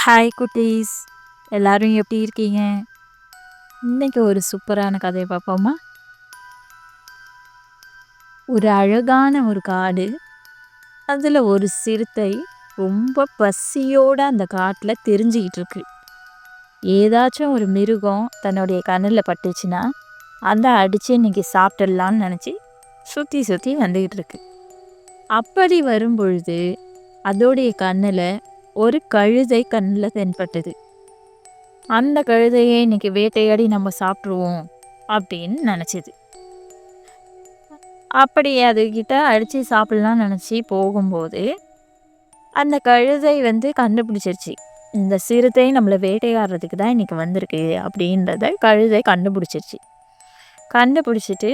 Hi குட்டீஸ்! எல்லாரும் எப்படி இருக்கீங்க? இன்னைக்கு ஒரு சூப்பரான கதைய பார்ப்போமா? ஒரு அழகான ஒரு காடு. அதுல ஒரு சிறுத்தை ரொம்ப பசியோட அந்த காட்டுல திரிஞ்சுக்கிட்டு இருக்கு. ஏதாச்சும் ஒரு மிருகம் தன்னுடைய கண்ணுல பட்டுச்சுன்னா, அத அடிச்சு இன்னைக்கு சாப்பிட்டுடலான்னு நினைச்சு சுத்தி சுத்தி வந்துகிட்டு இருக்கு. அப்படி வரும்பொழுது அதோடைய கண்ணுல ஒரு கழுதை கண்ணுல தென்பட்டது. அந்த கழுதையை இன்னைக்கு வேட்டையாடி நம்ம சாப்பிட்ருவோம் அப்படின்னு நினச்சிது. அப்படி அதுகிட்ட அடித்து சாப்பிட்லான்னு நினச்சி போகும்போது அந்த கழுதை கண்டுபிடிச்சிருச்சு. இந்த சிறுத்தை நம்மளை வேட்டையாடுறதுக்கு தான் இன்னைக்கு வந்திருக்கு அப்படின்றத கழுதை கண்டுபிடிச்சிருச்சு. கண்டுபிடிச்சிட்டு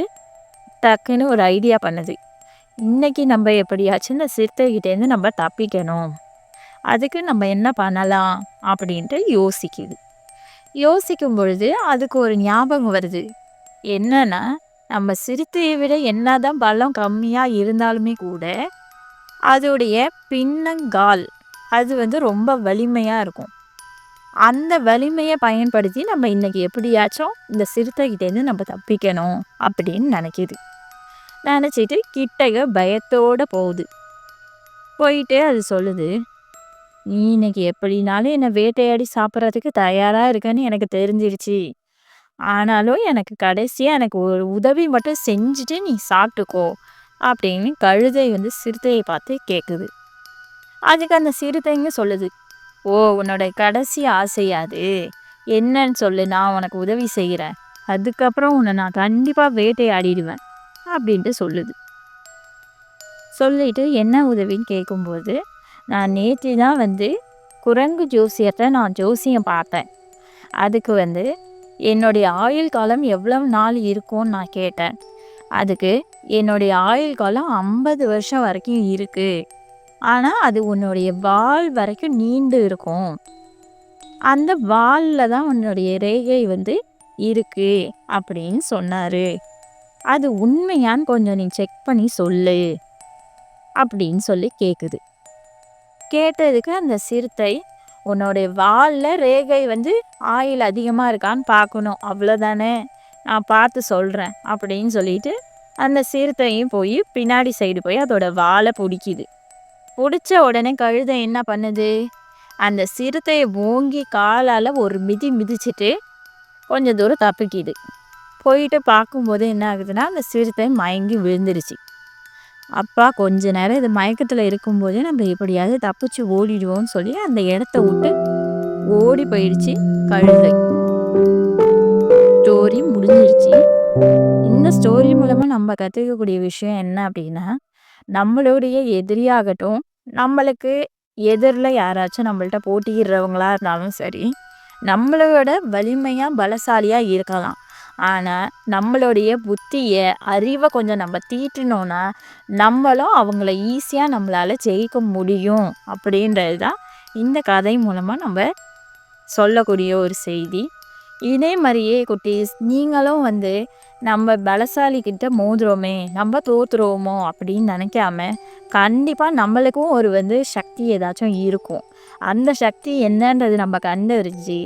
டக்குன்னு ஒரு ஐடியா பண்ணுது. இன்னைக்கு நம்ம எப்படியாச்சும் இந்த சிறுத்தைகிட்டேருந்து நம்ம தப்பிக்கணும், அதுக்கு நம்ம என்ன பண்ணலாம் அப்படின்ட்டு யோசிக்குது. யோசிக்கும் பொழுது அதுக்கு ஒரு ஞாபகம் வருது. என்னன்னா, நம்ம சிறுத்தையை விட என்னதான் பலம் கம்மியாக இருந்தாலுமே கூட அதோடைய பின்னங்கால் அது ரொம்ப வலிமையாக இருக்கும். அந்த வலிமையை பயன்படுத்தி நம்ம இன்னைக்கு எப்படியாச்சும் இந்த சிறுத்தைகிட்டேருந்து நம்ம தப்பிக்கணும் அப்படின்னு நினைக்கிது. நினச்சிட்டு கிட்டக பயத்தோடு போகுது. போயிட்டு அது சொல்லுது, நீ இன்னைக்கு எப்படினாலும் என்னை வேட்டையாடி சாப்பிட்றதுக்கு தயாராக இருக்கன்னு எனக்கு தெரிஞ்சிருச்சு. ஆனாலும் எனக்கு கடைசியாக எனக்கு ஒரு உதவி மட்டும் செஞ்சுட்டு நீ சாப்பிட்டுக்கோ அப்படின்னு கழுதை சிறுத்தையை பார்த்து கேட்குது. அதுக்கு அந்த சிறுத்தைங்க சொல்லுது, ஓ உன்னோட கடைசி ஆசையாது, என்னன்னு சொல்லு, நான் உனக்கு உதவி செய்கிறேன், அதுக்கப்புறம் உன்னை நான் கண்டிப்பாக வேட்டையாடிடுவேன் அப்படின்ட்டு சொல்லுது. சொல்லிட்டு என்ன உதவின்னு கேட்கும்போது, நான் நேற்று தான் குரங்கு ஜோசியத்தை நான் ஜோசியம் பார்த்தேன். அதுக்கு என்னுடைய ஆயுள் காலம் எவ்வளவு நாள் இருக்கும்னு நான் கேட்டேன். அதுக்கு என்னுடைய ஆயுள் காலம் 50 வருஷம் வரைக்கும் இருக்குது, ஆனால் அது உன்னுடைய வால் வரைக்கும் நீண்டு இருக்கும், அந்த வாலில் தான் உன்னுடைய ரேகை இருக்கு அப்படின்னு சொன்னார். அது உண்மையான்னு கொஞ்சம் நீ செக் பண்ணி சொல்லு அப்படின்னு சொல்லி கேட்குது. கேட்டதுக்கு அந்த சிறுத்தை, உன்னோடைய வாலில் ரேகை ஆயில் அதிகமாக இருக்கான்னு பார்க்கணும், அவ்வளோதானே, நான் பார்த்து சொல்கிறேன் அப்படின்னு சொல்லிட்டு அந்த சிறுத்தையும் போய் பின்னாடி சைடு போய் அதோட வாலை பிடிக்குது. பிடிச்ச உடனே கழுதை என்ன பண்ணுது, அந்த சிறுத்தையை ஓங்கி காலால் ஒரு மிதி மிதிச்சுட்டு கொஞ்சம் தூரம் தப்பிக்குது. போயிட்டு பார்க்கும்போது என்ன ஆகுதுன்னா, அந்த சிறுத்தை மயங்கி விழுந்துருச்சு. அப்பா கொஞ்ச நேரம் இது மயக்கத்தில் இருக்கும்போதே நம்ம எப்படியாவது தப்பிச்சு ஓடிடுவோம்னு சொல்லி அந்த இடத்த விட்டு ஓடி போயிடுச்சு கழுதை. ஸ்டோரி முடிஞ்சிருச்சு. இந்த ஸ்டோரி மூலமாக நம்ம கற்றுக்கக்கூடிய விஷயம் என்ன அப்படின்னா, நம்மளுடைய எதிரியாகட்டும், நம்மளுக்கு எதிரில் யாராச்சும் நம்மள்ட்ட போட்டியிடுறவங்களா இருந்தாலும் சரி, நம்மளோட வலிமையாக பலசாலியாக இருக்கலாம். ஆனால் நம்மளுடைய புத்தியை, அறிவை கொஞ்சம் நம்ம தீட்டினோன்னா நம்மளும் அவங்கள ஈஸியாக நம்மளால் ஜெயிக்க முடியும் அப்படின்றது தான் இந்த கதை மூலமாக நம்ம சொல்லக்கூடிய ஒரு செய்தி. இதே மாதிரியே குட்டீஸ், நீங்களும் நம்ம பலசாலிக்கிட்ட மோதுறோமே, நம்ம தோற்றுருவோமோ அப்படின்னு நினைக்காம, கண்டிப்பாக நம்மளுக்கும் ஒரு சக்தி ஏதாச்சும் இருக்கும். அந்த சக்தி என்னன்றது நம்ம கண்டறிஞ்சு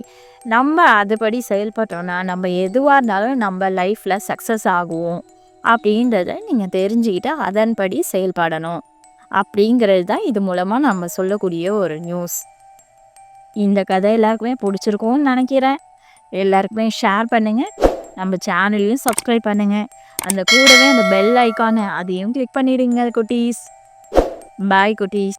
நம்ம அதுபடி செயல்பட்டோன்னா நம்ம எதுவாக இருந்தாலும் நம்ம லைஃப்பில் சக்ஸஸ் ஆகுவோம் அப்படின்றத நீங்கள் தெரிஞ்சுக்கிட்டு அதன்படி செயல்படணும் அப்படிங்கிறது தான் இது மூலமாக நம்ம சொல்லக்கூடிய ஒரு நியூஸ். இந்த கதை எல்லாருக்குமே பிடிச்சிருக்கும்னு நினைக்கிறேன். எல்லாருக்குமே ஷேர் பண்ணுங்கள், நம்ம சேனலையும் சப்ஸ்கிரைப் பண்ணுங்கள், அந்த கூடவே அந்த பெல் ஐக்கானை அதையும் கிளிக் பண்ணிடுங்க குட்டீஸ். பாய் குட்டீஸ்.